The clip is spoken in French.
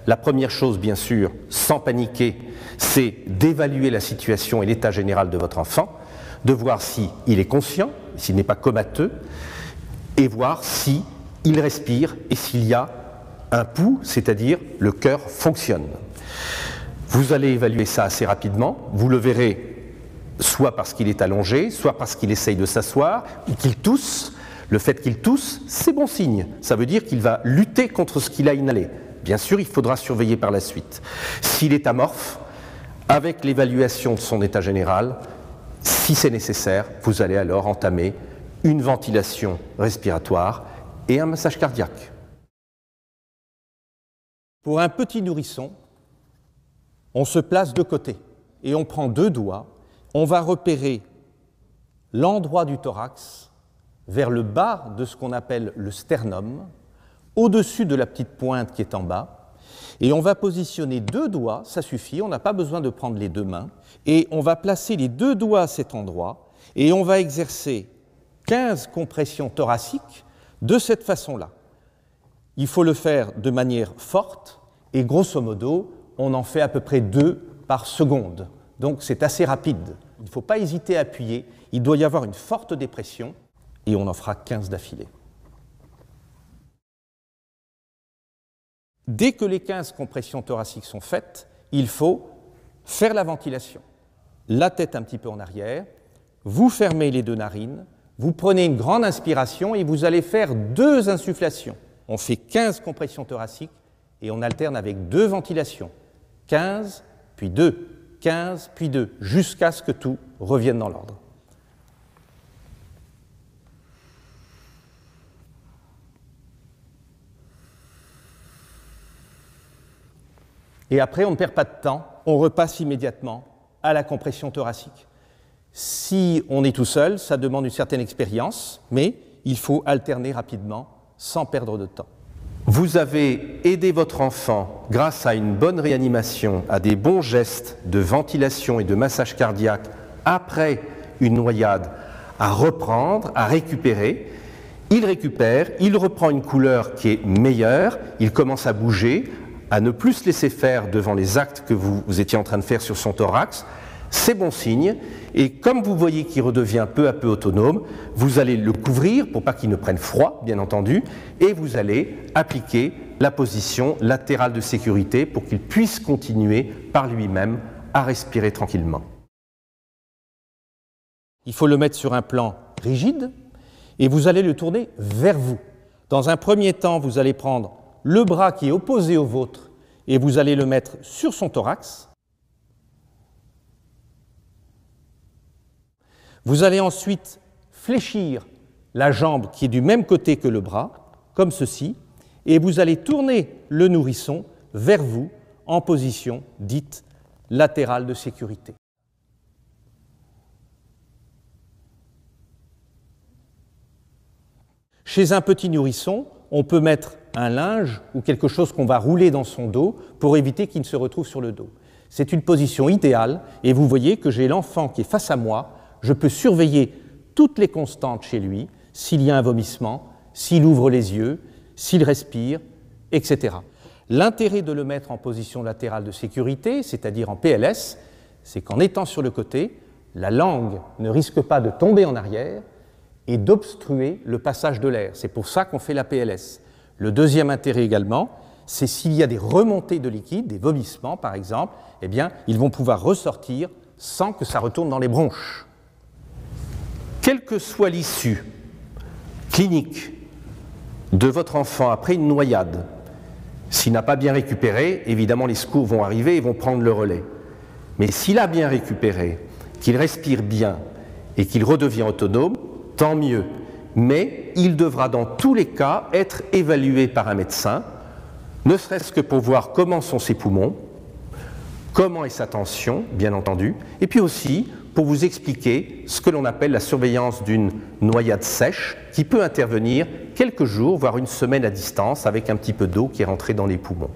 La première chose, bien sûr, sans paniquer, c'est d'évaluer la situation et l'état général de votre enfant, de voir s'il est conscient, s'il n'est pas comateux, et voir s'il respire et s'il y a un pouls, c'est-à-dire le cœur fonctionne. Vous allez évaluer ça assez rapidement, vous le verrez soit parce qu'il est allongé, soit parce qu'il essaye de s'asseoir, ou qu'il tousse. Le fait qu'il tousse, c'est bon signe, ça veut dire qu'il va lutter contre ce qu'il a inhalé. Bien sûr, il faudra surveiller par la suite. S'il est amorphe, avec l'évaluation de son état général, si c'est nécessaire, vous allez alors entamer une ventilation respiratoire et un massage cardiaque. Pour un petit nourrisson, on se place de côté et on prend 2 doigts, on va repérer l'endroit du thorax vers le bas de ce qu'on appelle le sternum, au-dessus de la petite pointe qui est en bas, et on va positionner 2 doigts, ça suffit, on n'a pas besoin de prendre les 2 mains, et on va placer les 2 doigts à cet endroit, et on va exercer 15 compressions thoraciques de cette façon-là. Il faut le faire de manière forte, et grosso modo, on en fait à peu près 2 par seconde. Donc c'est assez rapide. Il ne faut pas hésiter à appuyer, il doit y avoir une forte dépression, et on en fera 15 d'affilée. Dès que les 15 compressions thoraciques sont faites, il faut faire la ventilation. La tête un petit peu en arrière, vous fermez les 2 narines, vous prenez une grande inspiration et vous allez faire 2 insufflations. On fait 15 compressions thoraciques et on alterne avec 2 ventilations. 15, puis 2, 15, puis 2, jusqu'à ce que tout revienne dans l'ordre. Et après, on ne perd pas de temps, on repasse immédiatement à la compression thoracique. Si on est tout seul, ça demande une certaine expérience, mais il faut alterner rapidement sans perdre de temps. Vous avez aidé votre enfant, grâce à une bonne réanimation, à des bons gestes de ventilation et de massage cardiaque après une noyade, à reprendre, à récupérer. Il récupère, il reprend une couleur qui est meilleure, il commence à bouger, à ne plus se laisser faire devant les actes que vous étiez en train de faire sur son thorax. C'est bon signe, et comme vous voyez qu'il redevient peu à peu autonome, vous allez le couvrir pour pas qu'il ne prenne froid, bien entendu, et vous allez appliquer la position latérale de sécurité pour qu'il puisse continuer par lui-même à respirer tranquillement. Il faut le mettre sur un plan rigide, et vous allez le tourner vers vous. Dans un premier temps, vous allez prendre le bras qui est opposé au vôtre, et vous allez le mettre sur son thorax. Vous allez ensuite fléchir la jambe qui est du même côté que le bras, comme ceci, et vous allez tourner le nourrisson vers vous en position dite latérale de sécurité. Chez un petit nourrisson, on peut mettre un linge ou quelque chose qu'on va rouler dans son dos pour éviter qu'il ne se retrouve sur le dos. C'est une position idéale et vous voyez que j'ai l'enfant qui est face à moi, je peux surveiller toutes les constantes chez lui, s'il y a un vomissement, s'il ouvre les yeux, s'il respire, etc. L'intérêt de le mettre en position latérale de sécurité, c'est-à-dire en PLS, c'est qu'en étant sur le côté, la langue ne risque pas de tomber en arrière et d'obstruer le passage de l'air. C'est pour ça qu'on fait la PLS. Le deuxième intérêt également, c'est s'il y a des remontées de liquide, des vomissements par exemple, eh bien, ils vont pouvoir ressortir sans que ça retourne dans les bronches. Quelle que soit l'issue clinique de votre enfant après une noyade, s'il n'a pas bien récupéré, évidemment les secours vont arriver et vont prendre le relais. Mais s'il a bien récupéré, qu'il respire bien et qu'il redevient autonome, tant mieux. Mais il devra dans tous les cas être évalué par un médecin, ne serait-ce que pour voir comment sont ses poumons, comment est sa tension, bien entendu, et puis aussi pour vous expliquer ce que l'on appelle la surveillance d'une noyade sèche qui peut intervenir quelques jours, voire une semaine à distance avec un petit peu d'eau qui est rentrée dans les poumons.